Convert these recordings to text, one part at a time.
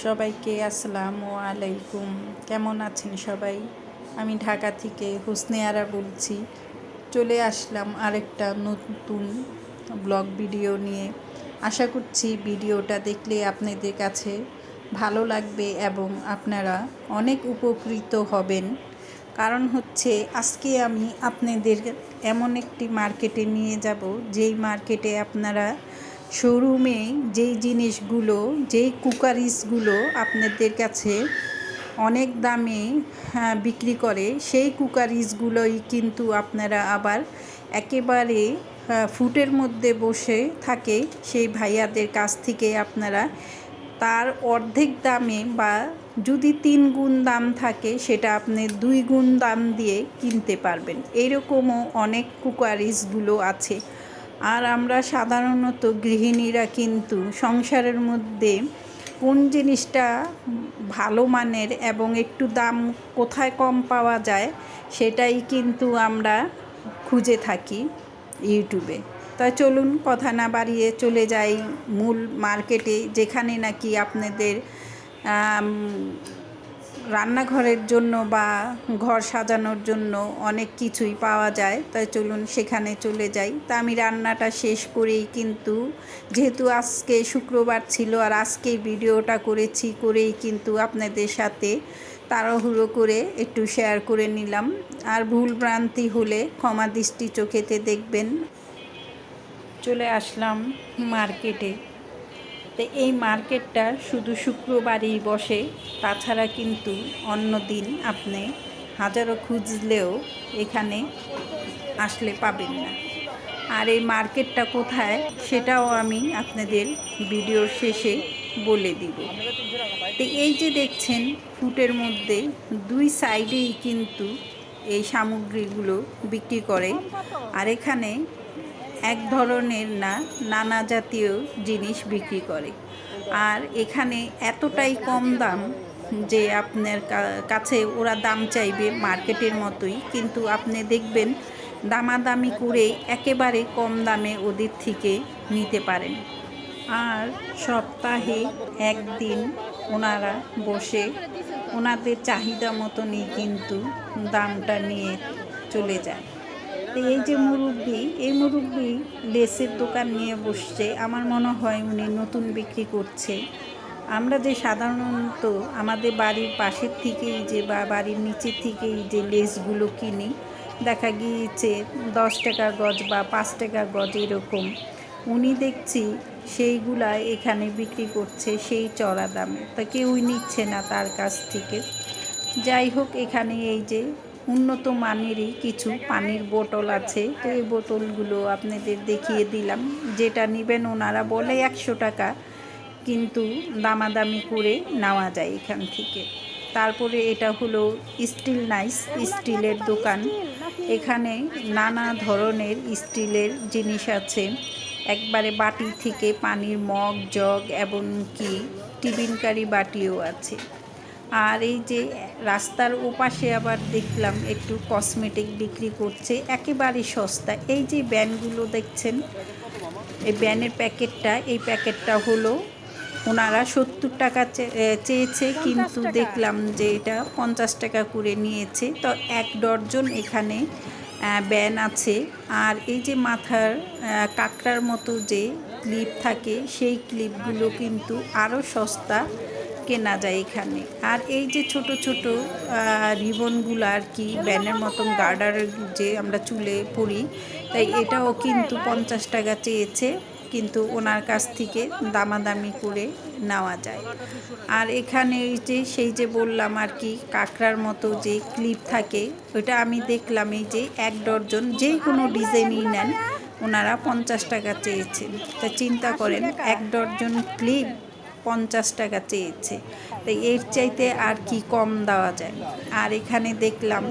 সবাইকে আসসালামু আলাইকুম। কেমন আছেন সবাই? আমি ঢাকা থেকে হুসনে আরা বলছি। চলে আসলাম আরেকটা নতুন ব্লগ ভিডিও নিয়ে। আশা করছি ভিডিওটা দেখলে আপনাদের কাছে ভালো লাগবে এবং আপনারা অনেক উপকৃত হবেন। কারণ হচ্ছে আজকে আমি আপনাদের এমন একটি মার্কেটে নিয়ে যাব, যেই মার্কেটে আপনারা শোরুমে যেই জিনিসগুলো, যেই কুকারিজগুলো আপনাদের কাছে অনেক দামে বিক্রি করে, সেই কুকারিজগুলোই কিন্তু আপনারা আবার একেবারে ফুটের মধ্যে বসে থাকে সেই ভাইয়াদের কাছ থেকে আপনারা তার অর্ধেক দামে, বা যদি 3 গুণ দাম থাকে সেটা আপনি 2 গুণ দাম দিয়ে কিনতে পারবেন। এরকমও অনেক কুকারিজগুলো আছে। আর আমরা সাধারণত গৃহিণীরা কিন্তু সংসারের মধ্যে কোন জিনিসটা ভালো মানের এবং একটু দাম কোথায় কম পাওয়া যায় সেটাই কিন্তু আমরা খুঁজে থাকি ইউটিউবে। তাই চলুন কথা না বাড়িয়ে চলে যাই মূল মার্কেটে, যেখানে নাকি আপনাদের রান্নাঘরের জন্য বা ঘর সাজানোর জন্য অনেক কিছুই পাওয়া যায়। তাই চলুন সেখানে চলে যাই। তা আমি রান্নাটা শেষ করেই কিন্তু, যেহেতু আজকে শুক্রবার ছিল আর আজকেই ভিডিওটা করেই কিন্তু আপনাদের সাথে তাড়াহুড়ো করে একটু শেয়ার করে নিলাম। আর ভুল ভ্রান্তি হলে ক্ষমা দৃষ্টি চোখেতে দেখবেন। চলে আসলাম মার্কেটে। তো এই মার্কেটটা শুধু শুক্রবারই বসে, তাছাড়া কিন্তু অন্য দিন আপনি হাজারো খুঁজলেও এখানে আসলে পাবেন না। আর এই মার্কেটটা কোথায় সেটাও আমি আপনাদের ভিডিওর শেষে বলে দিব। তো এই যে দেখছেন ফুটের মধ্যে 2 সাইডেই কিন্তু এই সামগ্রীগুলো বিক্রি করে। আর এখানে এক ধরনের না, নানা জাতীয় জিনিস বিক্রি করে। আর এখানে এতটাই কম দাম যে আপনার কাছে ওরা দাম চাইবে মার্কেটের মতোই, কিন্তু আপনি দেখবেন দামাদামি করে একেবারে কম দামে ওদের থেকে নিতে পারেন। আর সপ্তাহে একদিন ওনারা বসে ওনাদের চাহিদা মতনই কিন্তু দামটা নিয়ে চলে যায়। তো এই যে এই মুরব্বি লেসের দোকান নিয়ে বসছে। আমার মনে হয় উনি নতুন বিক্রি করছে। আমরা যে সাধারণত আমাদের বাড়ির পাশের থেকেই যে বা বাড়ির নিচের থেকেই যে লেসগুলো কিনি, দেখা গিয়েছে 10 টাকা গজ বা 5 টাকা গজ এরকম। উনি দেখছি সেইগুলা এখানে বিক্রি করছে সেই চড়া দামে, তা কেউই নিচ্ছে না তার কাছ থেকে। যাই হোক, এখানে এই যে উন্নত মানেরই কিছু পানির বোতল আছে। তো এই বোতলগুলো আপনাদের দেখিয়ে দিলাম। যেটা নেবেন ওনারা বলে 100 টাকা, কিন্তু দামাদামি করে নেওয়া যায় এখান থেকে। তারপরে এটা হলো স্টিলের দোকান। এখানে নানা ধরনের স্টিলের জিনিস আছে, একবারে বাটি থেকে পানির মগ, জগ, এমনকি টিফিনকারি বাটিও আছে। আর এই যে রাস্তার ওপাশে আবার দেখলাম একটু কসমেটিক বিক্রি করছে একেবারে সস্তা। এই যে ব্যানগুলো দেখছেন, এই ব্যানের প্যাকেটটা হলো ওনারা 70 টাকা চেয়েছে, কিন্তু দেখলাম যে এটা 50 টাকা করে নিয়েছে। তো 1 ডজন এখানে ব্যান আছে। আর এই যে মাথার কাঁকড়ার মতো যে ক্লিপ থাকে, সেই ক্লিপগুলো কিন্তু আরও সস্তা কেনা যায় এখানে। আর এই যে ছোট ছোট রিবনগুলো আর কি, ব্যানের মতন গার্ডার যে আমরা চুলে পরি, তাই এটাও কিন্তু 50 টাকা চেয়েছে, কিন্তু ওনার কাছ থেকে দামাদামি করে নেওয়া যায়। আর এখানে সেই যে বললাম আর কি, কাঁকড়ার মতো যে ক্লিপ থাকে, ওটা আমি দেখলাম এই যে 1 ডজন, যে কোনো ডিজাইনই নেন ওনারা 50 টাকা চেয়েছেন। তা চিন্তা করেন, 1 ডজন ক্লিপ 50 টাকা চেয়েছে, তাই এর চাইতে আর কি কম দেওয়া যায়। আর এখানে দেখলাম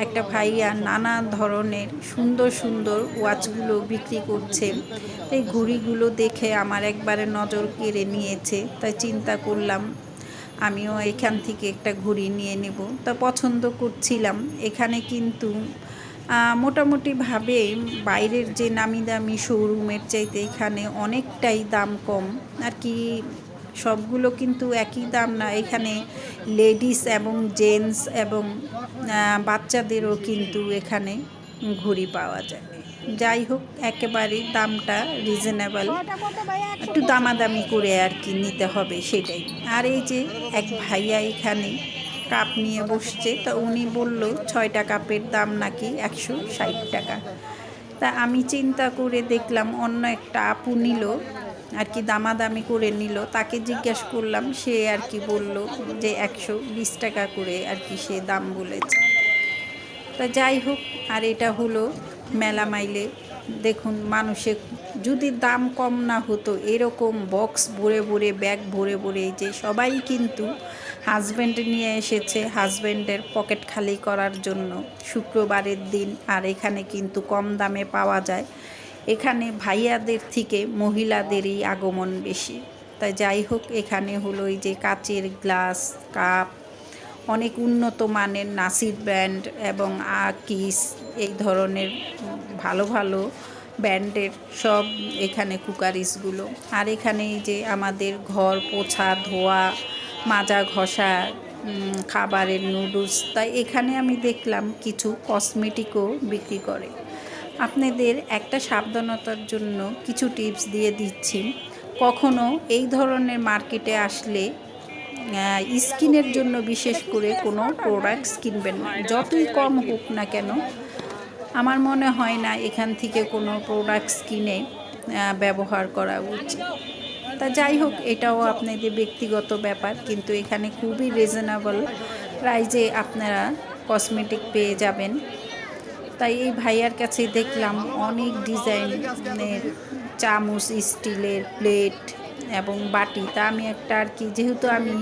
একটা ভাইয়া নানা ধরনের সুন্দর সুন্দর ওয়াচগুলো বিক্রি করছে। এই ঘড়িগুলো দেখে আমার একবারে নজর কেড়ে নিয়েছে। তাই চিন্তা করলাম আমিও এখান থেকে একটা ঘড়ি নিয়ে নেব। তা পছন্দ করছিলাম। এখানে কিন্তু মোটামুটিভাবে বাইরের যে নামি দামি শোরুমের চাইতে এখানে অনেকটাই দাম কম আর কি। সবগুলো কিন্তু একই দাম না, এখানে লেডিস এবং জেন্টস এবং বাচ্চাদেরও কিন্তু এখানে ঘড়ি পাওয়া যায়। যাই হোক, একেবারে দামটা রিজনেবল, একটু দামাদামি করে আর কি নিতে হবে সেটাই। আর এই যে এক ভাইয়া এখানে কাপ নিয়ে বসছে, তা উনি বলল 6টা কাপের দাম নাকি 160 টাকা। তা আমি চিন্তা করে দেখলাম অন্য একটা আপু নিল আর কি, দামাদামি করে নিল, তাকে জিজ্ঞেস করলাম, সে আর কি বলল যে 120 টাকা করে আর কি সে দাম বলেছে। তা যাই হোক, আর এটা হলো মেলা মাইলে দেখুন, মানুষের যদি দাম কম না হতো, এরকম বক্স ভরে ভরে, ব্যাগ ভরে ভরে, যে সবাই কিন্তু হাজব্যান্ড নিয়ে এসেছে হাজব্যান্ডের পকেট খালি করার জন্য শুক্রবারের দিন। আর এখানে কিন্তু কম দামে পাওয়া যায়, এখানে ভাইয়াদের থেকে মহিলাদেরই আগমন বেশি। তাই যাই হোক, এখানে হলো এই যে কাচের গ্লাস, কাপ, অনেক উন্নত মানের নাসির ব্র্যান্ড এবং আকিস, এই ধরনের ভালো ভালো ব্র্যান্ডের সব এখানে কুকারিসগুলো। আর এখানে এই যে আমাদের ঘর পোছা, ধোয়া, মাজা ঘষা, খাবারের নুডলস। তাই এখানে আমি দেখলাম কিছু কসমেটিকও বিক্রি করে। আপনাদের একটা সাবধানতার জন্য কিছু টিপস দিয়ে দিচ্ছি, কখনো এই ধরনের মার্কেটে আসলে স্কিনের জন্য বিশেষ করে কোনো প্রোডাক্টস কিনবেন না, যতই কম হোক না কেন। আমার মনে হয় না এখান থেকে কোনো প্রোডাক্টস কিনে ব্যবহার করা উচিত। তা যাই হোক, এটাও আপনাদের ব্যক্তিগত ব্যাপার, কিন্তু এখানে খুবই রিজনেবল প্রাইজে আপনারা কসমেটিক পেয়ে যাবেন। তাই এই ভাইয়ার কাছে দেখলাম অনেক ডিজাইনের চামচ, স্টিলের প্লেট এবং বাটি। তা আমি একটা আর কি, যেহেতু আমি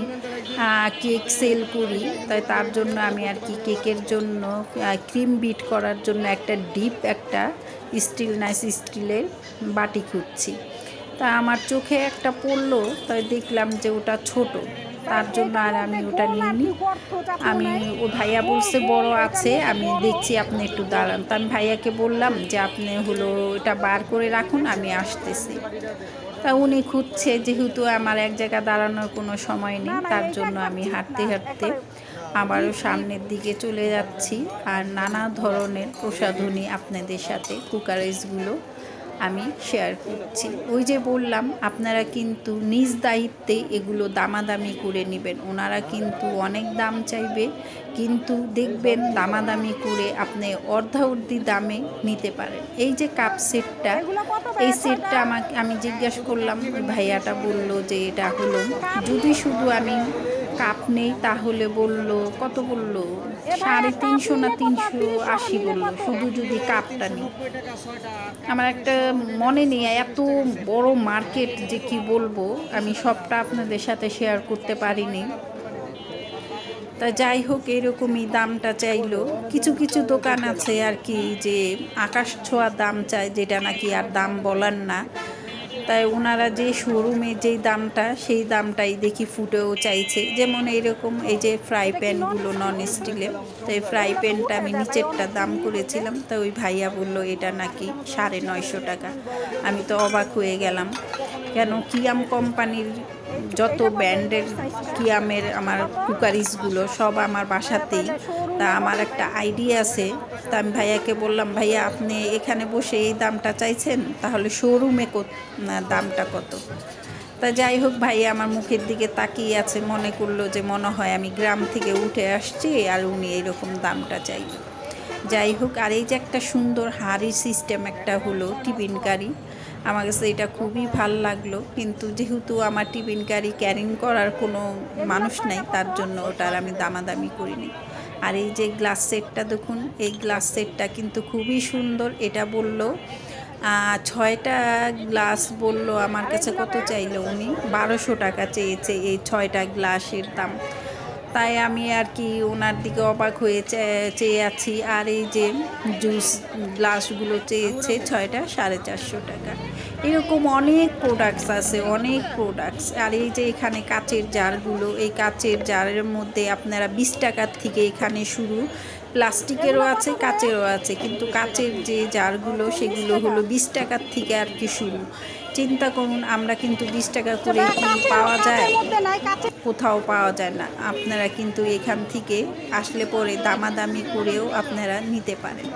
কেক সেল করি, তাই তার জন্য আমি আর কি কেকের জন্য ক্রিম বিট করার জন্য একটা ডিপ একটা নাইস স্টিলের বাটি খুঁজছি। তা আমার চোখে একটা পড়লো, তাই দেখলাম যে ওটা ছোট, তার জন্য আর আমি ওটা নিইনি। আমি ও ভাইয়া বলছে বড় আছে, আমি দেখছি, আপনি একটু দাঁড়ান। তা আমি ভাইয়াকে বললাম যে আপনি হলো এটা বার করে রাখুন, আমি আসতেছি। তা উনি খুঁজছে, যেহেতু আমার এক জায়গায় দাঁড়ানোর কোনো সময় নেই, তার জন্য আমি হাঁটতে হাঁটতে আবারও সামনের দিকে চলে যাচ্ছি। আর নানা ধরনের প্রসাধনী আপনাদের সাথে কুকারিজগুলো আমি শেয়ার করছি। ওই যে বললাম, আপনারা কিন্তু নিজ দায়িত্বে এগুলো দামাদামি করে নেবেন। ওনারা কিন্তু অনেক দাম চাইবে, কিন্তু দেখবেন দামাদামি করে আপনি অর্ধাঅর্ধি দামে নিতে পারেন। এই যে কাপ সেটটা, এই সেটটা আমি জিজ্ঞাসা করলাম, ভাইয়াটা বলল যে এটা হলো, যদি শুধু আমি কাপ নেই তাহলে বলল কত, বলল 350 না 380 বলল, শুধু যদি কাপটা নিই। আমার একটা মনে নেই, এত বড় মার্কেট যে কি বলবো, আমি সবটা আপনাদের সাথে শেয়ার করতে পারিনি। তা যাই হোক, এরকমই দামটা চাইলো। কিছু কিছু দোকান আছে আর কি যে আকাশ ছোঁয়া দাম চায়, যেটা নাকি আর দাম বলার না। তাই ওনারা যে শোরুমে যেই দামটা, সেই দামটাই দেখি ফুটেও চাইছে। যেমন এইরকম এই যে ফ্রাই প্যানগুলো নন স্টিলের, তো এই ফ্রাই প্যানটা আমি নিচেরটা দাম করেছিলাম, তা ওই ভাইয়া বললো এটা নাকি 950 টাকা। আমি তো অবাক হয়ে গেলাম, কেন কিয়াম কোম্পানির যত ব্র্যান্ডের কিয়ামের আমার কুকারিজগুলো সব আমার বাসাতেই। তা আমার একটা আইডিয়া আছে, তা আমি ভাইয়াকে বললাম, ভাইয়া আপনি এখানে বসে এই দামটা চাইছেন, তাহলে শোরুমে দামটা কত? তা যাই হোক, ভাইয়া আমার মুখের দিকে তাকিয়ে আছে, মনে করলো যে মনে হয় আমি গ্রাম থেকে উঠে আসছি আর উনি এইরকম দামটা চাইল। যাই হোক, আর এই যে একটা সুন্দর হাঁড়ি সিস্টেম একটা হলো টিফিন কারি, আমার কাছে এটা খুবই ভাল লাগলো, কিন্তু যেহেতু আমার টিফিন কারি ক্যারিং করার কোনো মানুষ নাই, তার জন্য ওটার আমি দামাদামি করিনি। আর এই যে গ্লাস সেটটা দেখুন, এই গ্লাস সেটটা কিন্তু খুবই সুন্দর। এটা বলল 6টা গ্লাস, বলল আমার কাছে কত চাইলো উনি, 1200 টাকা চেয়েছে এই 6টা গ্লাসের দাম। তাই আমি আর কি ওনার দিকে অবাক হয়ে চেয়ে আছি। আর এই যে জুস গ্লাসগুলো চেয়েছে 6টা 450 টাকা। এরকম অনেক প্রোডাক্টস আছে, অনেক প্রোডাক্টস। আর এই যে এখানে কাচের জারগুলো, এই কাচের জারের মধ্যে আপনারা 20 টাকার থেকে এখানে শুরু, প্লাস্টিকেরও আছে, কাচেরও আছে, কিন্তু কাচের যে জারগুলো সেগুলো হলো 20 টাকার থেকে আর কি শুরু। চিন্তা করুন, আমরা কিন্তু 20 টাকা করে কি পাওয়া যায়? কোথাও পাওয়া যায় না। আপনারা কিন্তু এখান থেকে আসলে পরে দামাদামি করেও আপনারা নিতে পারেন।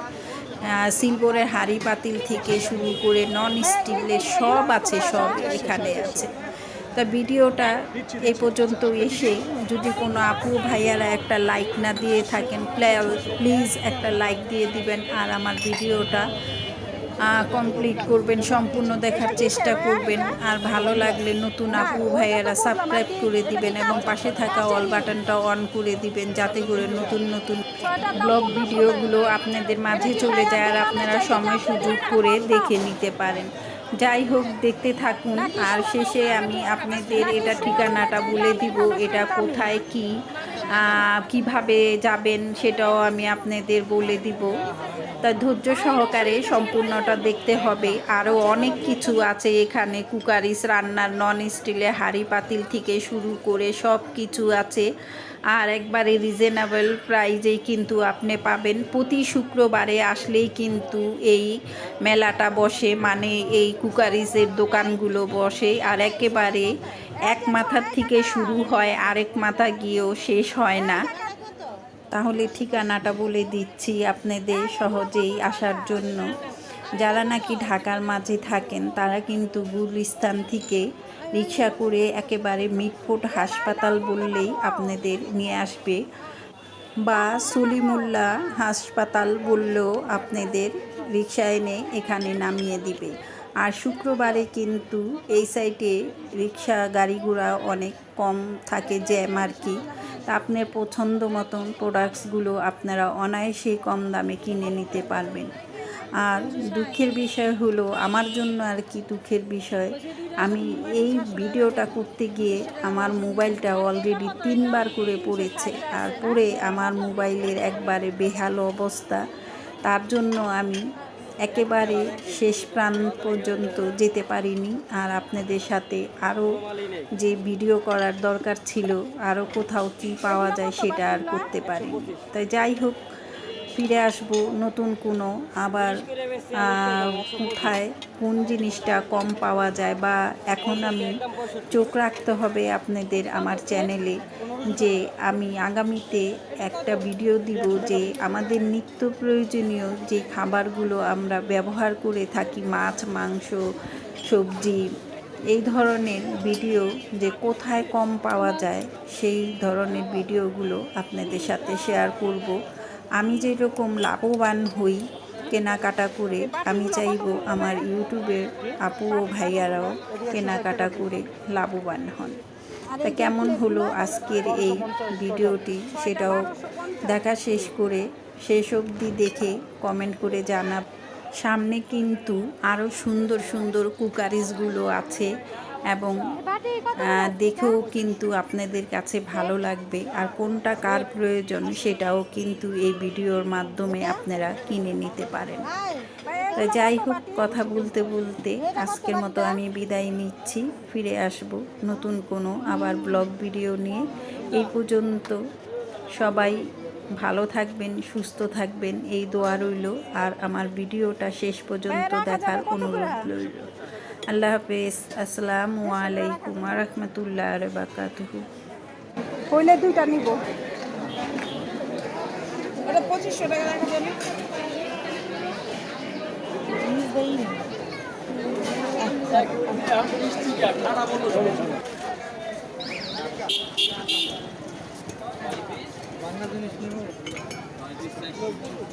সিলভারের হাঁড়ি পাতিল থেকে শুরু করে নন স্টিলের সব আছে, সব এখানে আছে। তা ভিডিওটা এই পর্যন্ত এসে যদি কোনো আপু ভাইয়ারা একটা লাইক না দিয়ে থাকেন, প্লিজ একটা লাইক দিয়ে দিবেন, আর আমার ভিডিওটা কমপ্লিট করবেন, সম্পূর্ণ দেখার চেষ্টা করবেন। আর ভালো লাগলে নতুন আপু ভাইয়ারা সাবস্ক্রাইব করে দিবেন এবং পাশে থাকা অল বাটনটা অন করে দিবেন, যাতে করে নতুন নতুন ব্লগ ভিডিওগুলো আপনাদের মাঝে চলে যায় আর আপনারা সময় সুযোগ করে দেখে নিতে পারেন। যাই হোক, দেখতে থাকুন। আর শেষে আমি আপনাদের এটা ঠিকানাটা বলে দিব, এটা কোথায় কি কিভাবে যাবেন সেটাও আমি আপনাদের বলে দিব। তা ধৈর্য সহকারে সম্পূর্ণটা দেখতে হবে। আরও অনেক কিছু আছে এখানে, কুকারিস রান্নার, নন স্টিলে হাঁড়ি পাতিল থেকে শুরু করে সব কিছু আছে। আর একবারে রিজনেবল প্রাইজেই কিন্তু আপনি পাবেন। প্রতি শুক্রবারে আসলেই কিন্তু এই মেলাটা বসে, মানে এই কুকারিসের দোকানগুলো বসে। আর একেবারে এক মাথার থেকে শুরু হয়, আরেক মাথা গিয়েও শেষ হয় না। তাহলে ঠিকানাটা বলে দিচ্ছি আপনাদের সহজেই আসার জন্য। যারা নাকি ঢাকার মাঝে থাকেন তারা কিন্তু গুলিস্তান থেকে রিক্সা করে একেবারে মিটফোর্ড হাসপাতাল বললেই আপনাদের নিয়ে আসবে, বা সলিমুল্লাহ হাসপাতাল বললেও আপনাদের রিক্সা এনে এখানে নামিয়ে দিবে। আর শুক্রবারে কিন্তু এই সাইডে রিক্সা গাড়ি ঘোড়া অনেক কম থাকে, জ্যাম আর কি। তা আপনার পছন্দ মতন প্রোডাক্টসগুলো আপনারা অনায়াসেই কম দামে কিনে নিতে পারবেন। আর দুঃখের বিষয় হলো, আমার জন্য আর কি দুঃখের বিষয়, আমি এই ভিডিওটা করতে গিয়ে আমার মোবাইলটা অলরেডি 3 বার করে পড়েছে। আর পড়ে আমার মোবাইলের একবারে বেহাল অবস্থা। তার জন্য আমি একেবারে শেষ প্রান্ত পর্যন্ত যেতে পারিনি। আর আপনাদের সাথে আরও যে ভিডিও করার দরকার ছিল, আরও কোথাও কি পাওয়া যায় সেটা আর করতে পারিনি। তাই যাই হোক, ফিরে আসবো নতুন কোনো আবার কোথায় কোন জিনিসটা কম পাওয়া যায়, বা এখন আমি চোখ রাখতে হবে আপনাদের আমার চ্যানেলে, যে আমি আগামীতে একটা ভিডিও দিব যে আমাদের নিত্য প্রয়োজনীয় যে খাবারগুলো আমরা ব্যবহার করে থাকি, মাছ মাংস সবজি, এই ধরনের ভিডিও যে কোথায় কম পাওয়া যায় সেই ধরনের ভিডিওগুলো আপনাদের সাথে শেয়ার করব। আমি যেরকম লাভবান হই কেনাকাটা করে, আমি চাইব আমার ইউটিউবের আপু ও ভাইয়ারাও কেনাকাটা করে লাভবান হন। তা কেমন হলো আজকের এই ভিডিওটি সেটাও দেখা শেষ করে, শেষ অবধি দেখে কমেন্ট করে জানাব। সামনে কিন্তু আরও সুন্দর সুন্দর কুকারিজগুলো আছে এবং দেখেও কিন্তু আপনাদের কাছে ভালো লাগবে। আর কোনটা কার প্রয়োজন সেটাও কিন্তু এই ভিডিওর মাধ্যমে আপনারা কিনে নিতে পারেন। তো যাই হোক, কথা বলতে বলতে আজকের মতো আমি বিদায় নিচ্ছি। ফিরে আসব নতুন কোনো আবার ব্লগ ভিডিও নিয়ে। এই পর্যন্ত সবাই ভালো থাকবেন, সুস্থ থাকবেন, এই দোয়া রইল। আর আমার ভিডিওটা শেষ পর্যন্ত দেখার অনুরোধ রইল। আল্লাহ হাফেজ। আসসালামু আলাইকুম ওয়া রাহমাতুল্লাহি ওয়া বারাকাতুহু। কইলে দুইটা নিব, এটা 2500 টাকা রাখা যাবে।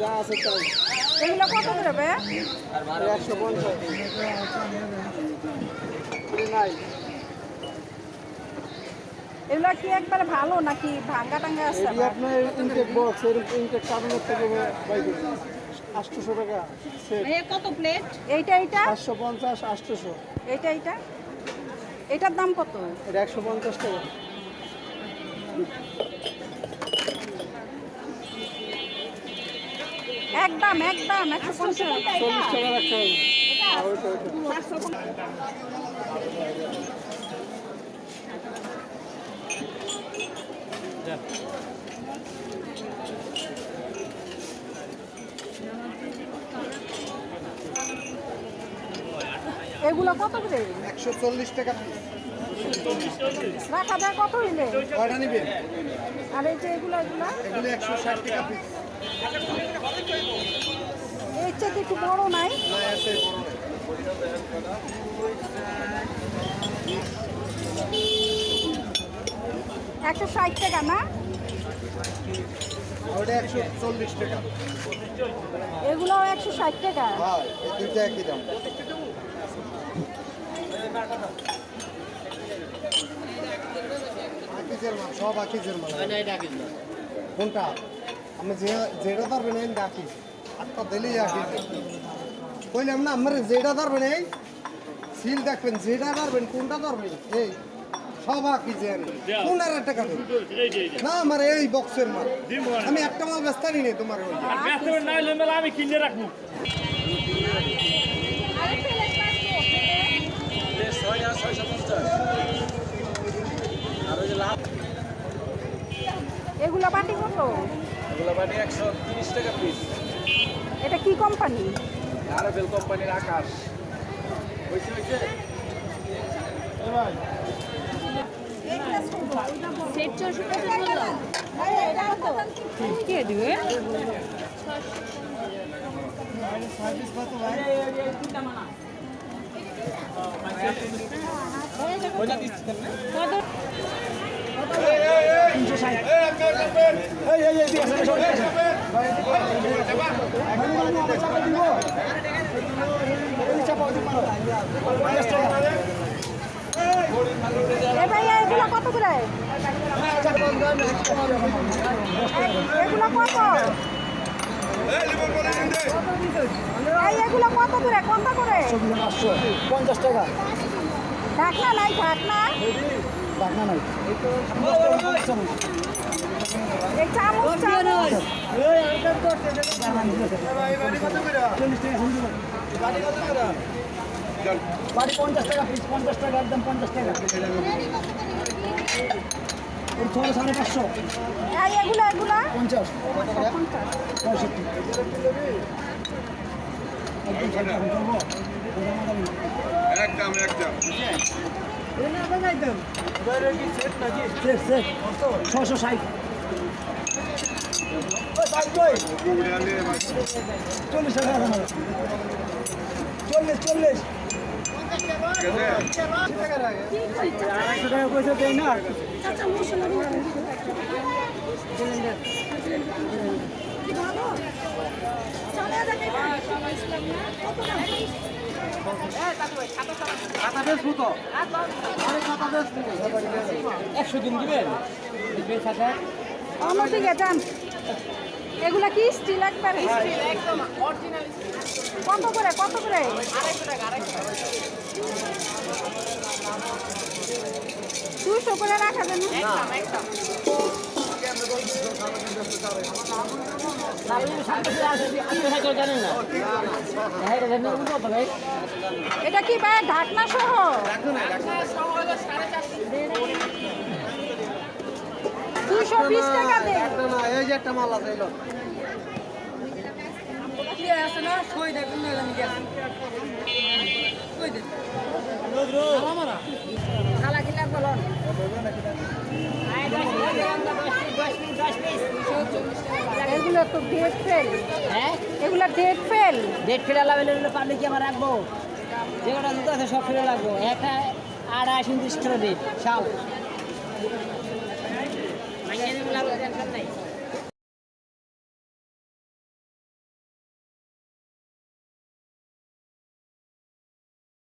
যা আছে তাই। এগুলো কত করে হবে? 150 নাই। এগুলো কি একবারে ভালো নাকি ভাঙ্গা টাঙ্গা আছে? এই আপনার ইনটেক বক্স, এর ইনটেক কার্টুনের থেকে বাই করুন 800 টাকা সেট। এই কত প্লেট? এইটা 750 800। এইটা এটার দাম কত? এটা 150 টাকা। একদম 150 40 টাকা রাখতে হবে। আর ওইটা 500। এগুলো কত করে? 140 টাকা পিস। রাখা যায় কত হইলে? কয়টা নেবেন? আর এই যে এগুলো 160 টাকা পিস। এর চেয়ে একটু বড় নাই? না, এসে বড় নাই। 160 টাকা না? ওটা 140 টাকা। এগুলো 160 টাকা। হ্যাঁ, এই দুইটা একই দাম। আকিজের মাল, সব আকিজের মাল। কোনটা? আমি যেটা ধরবেন আমি ডাকি আটটা দিলেই আঁকি কইলাম না আমার যেটা ধরবেন এই সিল দেখবেন যেটা ধরবেন কোনটা ধরবেন এই সব আঁকি যে কোন আর একটা কাটুন না আমার এই বক্সের মাল আমি একটা মাল ব্যস্তানি নেই তোমার ওই আমি কিনে রাখবো এগুলো বাটি কত? এগুলো বাটি 130 টাকা পিস। এটা কি কোম্পানি? আরবেল কোম্পানির আকাশ। হইছে হইছে সেট 400 টাকা বললো। এটা কত? কে দিবে? ভাইয়া এগুলো কত করে? এগুলো কত? এই এগুলো কত করে? কোনটা করে? 50 টাকা ঢাকনা নাই? ঢাকনা ঢাকনা নাই এই চামচ চামচ বাড়ি 50 টাকা পিস 50 টাকা একদম 50 টাকা ওর ছোট 550 এই এগুলো এগুলো 50 65 একদম একদম সেট সেট 660 40 টাকা 40 টাকা পয়সা দেয় না অন্যদিকে যান। এগুলা কি স্টিল একবারে? কত করে? কত করে? 200 করে রাখা যাবে না? এটা কি ভাই ঢাকনা সহ? 220 টাকা দে। এই যে একটা মাল আছে এলো এগুলো তো ডেট ফেল। হ্যাঁ এগুলো ডেট ফেল। ডেট ফেলে লাভেলে পারলে কি আমার রাখবো যে কটা জুতো আছে সব ফেলে রাখবো একটা 28-29 টাকা রেট সাউ